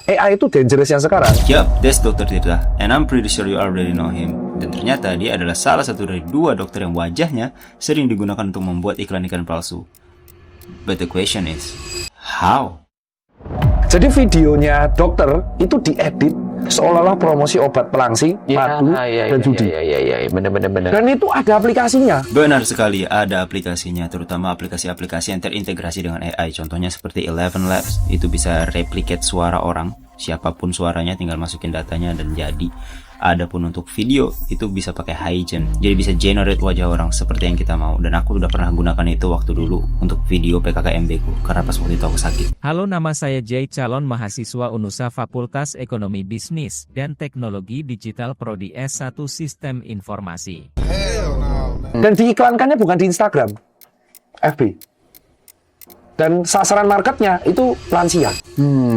AI itu dangerous yang sekarang. Yup, that's Dr. Tirta, and I'm pretty sure you already know him. Dan ternyata dia adalah salah satu dari 2 dokter yang wajahnya sering digunakan untuk membuat iklan-iklan palsu. But the question is, how? Jadi videonya dokter itu diedit seolah-olah promosi obat pelangsing, madu, dan judi. Iya, bener. Dan itu ada aplikasinya. Benar sekali, ada aplikasinya, terutama aplikasi-aplikasi yang terintegrasi dengan AI. Contohnya seperti Eleven Labs, itu bisa replicate suara orang, siapapun suaranya tinggal masukin datanya dan jadi. Adapun untuk video, itu bisa pakai HiGen, jadi bisa generate wajah orang seperti yang kita mau. Dan aku udah pernah gunakan itu waktu dulu untuk video PKKMB ku, karena pas waktu itu aku sakit. Halo, nama saya Jay, calon mahasiswa UNUSA Fakultas Ekonomi Bisnis dan Teknologi Digital Prodi S1 Sistem Informasi. Dan diiklankannya bukan di Instagram, FB. Dan sasaran marketnya itu lansia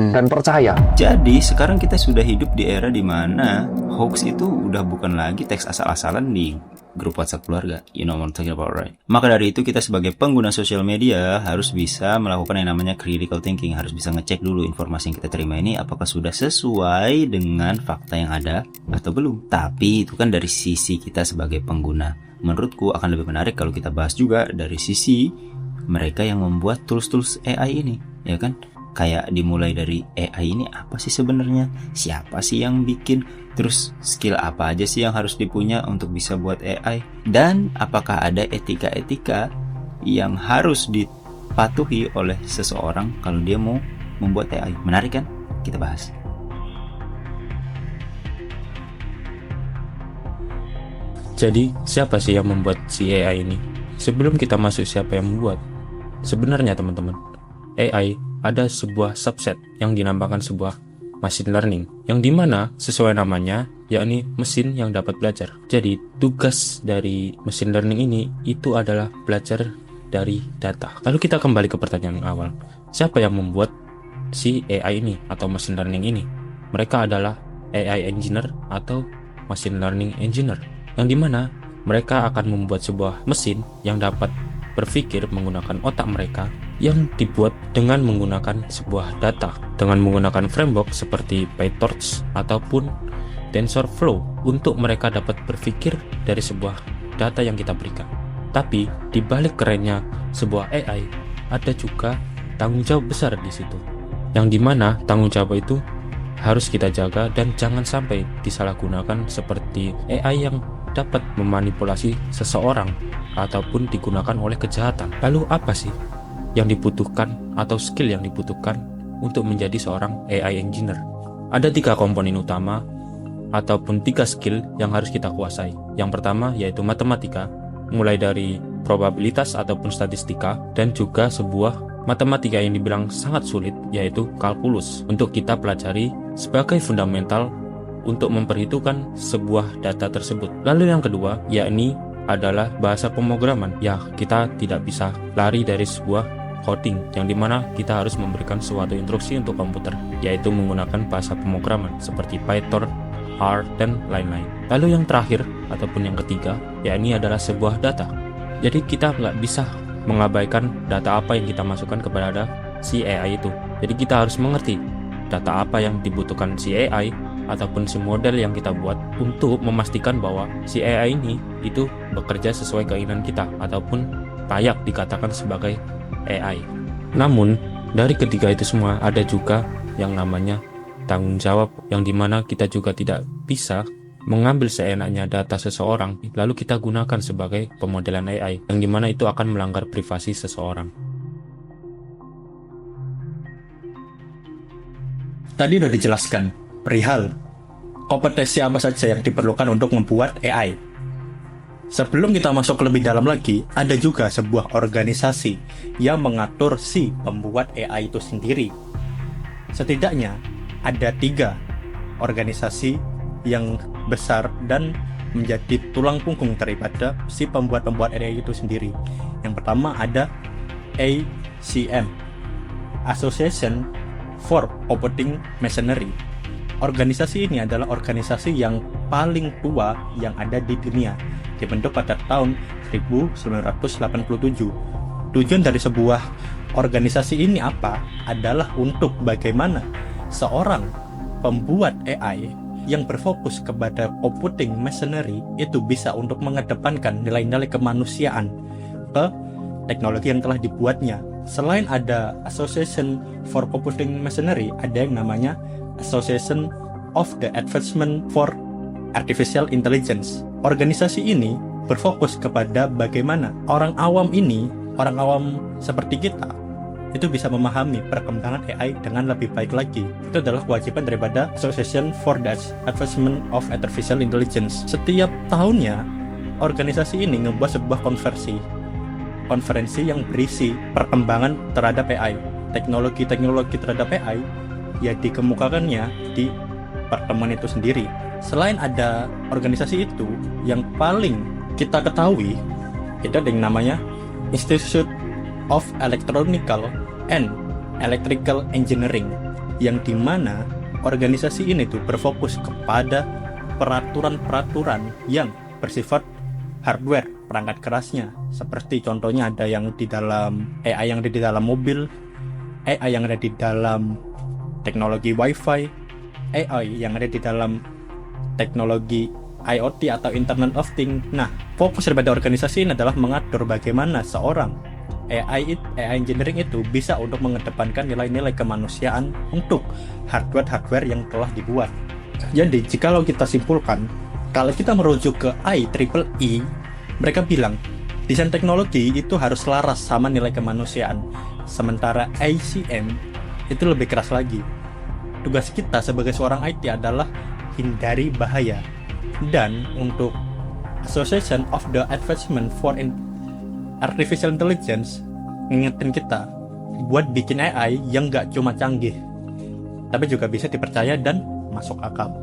dan percaya. Jadi sekarang kita sudah hidup di era dimana hoax itu udah bukan lagi teks asal-asalan di grup WhatsApp keluarga. You know what I'm talking about, right? Maka dari itu kita sebagai pengguna sosial media harus bisa melakukan yang namanya critical thinking. Harus bisa ngecek dulu informasi yang kita terima ini apakah sudah sesuai dengan fakta yang ada atau belum. Tapi itu kan dari sisi kita sebagai pengguna. Menurutku akan lebih menarik kalau kita bahas juga dari sisi mereka yang membuat tools-tools AI ini, ya kan? Kayak dimulai dari AI ini apa sih sebenarnya? Siapa sih yang bikin? Terus skill apa aja sih yang harus dipunya untuk bisa buat AI? Dan apakah ada etika-etika yang harus dipatuhi oleh seseorang kalau dia mau membuat AI? Menarik kan? Kita bahas. Jadi, siapa sih yang membuat si AI ini? Sebelum kita masuk siapa yang membuat, sebenarnya teman-teman, AI ada sebuah subset yang dinamakan sebuah machine learning, yang dimana sesuai namanya, yakni mesin yang dapat belajar. Jadi, tugas dari machine learning ini itu adalah belajar dari data. Lalu kita kembali ke pertanyaan awal, siapa yang membuat si AI ini atau machine learning ini? Mereka adalah AI engineer atau machine learning engineer, yang dimana mereka akan membuat sebuah mesin yang dapat berpikir menggunakan otak mereka yang dibuat dengan menggunakan sebuah data dengan menggunakan framework seperti PyTorch ataupun TensorFlow untuk mereka dapat berpikir dari sebuah data yang kita berikan. Tapi di balik kerennya sebuah AI ada juga tanggung jawab besar di situ, yang dimana tanggung jawab itu harus kita jaga dan jangan sampai disalahgunakan seperti AI yang dapat memanipulasi seseorang ataupun digunakan oleh kejahatan. Lalu apa sih yang dibutuhkan atau skill yang dibutuhkan untuk menjadi seorang AI engineer? Ada 3 komponen utama ataupun 3 skill yang harus kita kuasai. Yang pertama yaitu matematika, mulai dari probabilitas ataupun statistika, dan juga sebuah matematika yang dibilang sangat sulit yaitu kalkulus untuk kita pelajari sebagai fundamental untuk memperhitungkan sebuah data tersebut. Lalu yang kedua yakni adalah bahasa pemrograman. Ya, kita tidak bisa lari dari sebuah coding, yang dimana kita harus memberikan suatu instruksi untuk komputer, yaitu menggunakan bahasa pemrograman seperti Python, R, dan lain-lain. Lalu yang terakhir ataupun yang ketiga yakni adalah sebuah data. Jadi kita nggak bisa mengabaikan data apa yang kita masukkan kepada si AI itu. Jadi kita harus mengerti data apa yang dibutuhkan si AI ataupun si model yang kita buat untuk memastikan bahwa si AI ini itu bekerja sesuai keinginan kita ataupun layak dikatakan sebagai AI. Namun dari ketiga itu semua ada juga yang namanya tanggung jawab, yang dimana kita juga tidak bisa mengambil seenaknya data seseorang lalu kita gunakan sebagai pemodelan AI, yang dimana itu akan melanggar privasi seseorang. Tadi udah dijelaskan perihal kompetensi apa saja yang diperlukan untuk membuat AI. Sebelum kita masuk lebih dalam lagi, ada juga sebuah organisasi yang mengatur si pembuat AI itu sendiri. Setidaknya ada 3 organisasi yang besar dan menjadi tulang punggung daripada si pembuat AI itu sendiri. Yang pertama ada ACM, Association for Computing Machinery. Organisasi ini adalah organisasi yang paling tua yang ada di dunia, dibentuk pada tahun 1987. Tujuan dari sebuah organisasi ini apa? Adalah untuk bagaimana seorang pembuat AI yang berfokus kepada computing machinery itu bisa untuk mengedepankan nilai-nilai kemanusiaan ke teknologi yang telah dibuatnya. Selain ada Association for Computing Machinery, ada yang namanya Association of the Advancement for Artificial Intelligence. Organisasi ini berfokus kepada bagaimana orang awam seperti kita itu bisa memahami perkembangan AI dengan lebih baik lagi. Itu adalah kewajiban daripada Association for the Advancement of Artificial Intelligence. Setiap tahunnya, organisasi ini membuat sebuah konferensi yang berisi perkembangan terhadap AI. Teknologi-teknologi terhadap AI ya dikemukakannya di pertemuan itu sendiri. Selain ada organisasi itu, yang paling kita ketahui itu ada yang namanya Institute of Electronical and Electrical Engineering, yang dimana organisasi ini tuh berfokus kepada peraturan-peraturan yang bersifat hardware, perangkat kerasnya. Seperti contohnya ada yang di dalam AI yang ada di dalam mobil, AI yang ada di dalam teknologi Wi-Fi, AI yang ada di dalam teknologi IoT atau Internet of Things. Nah, fokus daripada organisasi ini adalah mengatur bagaimana seorang AI engineering itu bisa untuk mengedepankan nilai-nilai kemanusiaan untuk hardware yang telah dibuat. Jadi, jikalau kita simpulkan, kalau kita merujuk ke IEEE, mereka bilang desain teknologi itu harus selaras sama nilai kemanusiaan. Sementara ICM itu lebih keras lagi. Tugas kita sebagai seorang IT adalah hindari bahaya. Dan untuk Association of the Advancement for Artificial Intelligence ngingetin kita buat bikin AI yang gak cuma canggih, tapi juga bisa dipercaya dan masuk akal.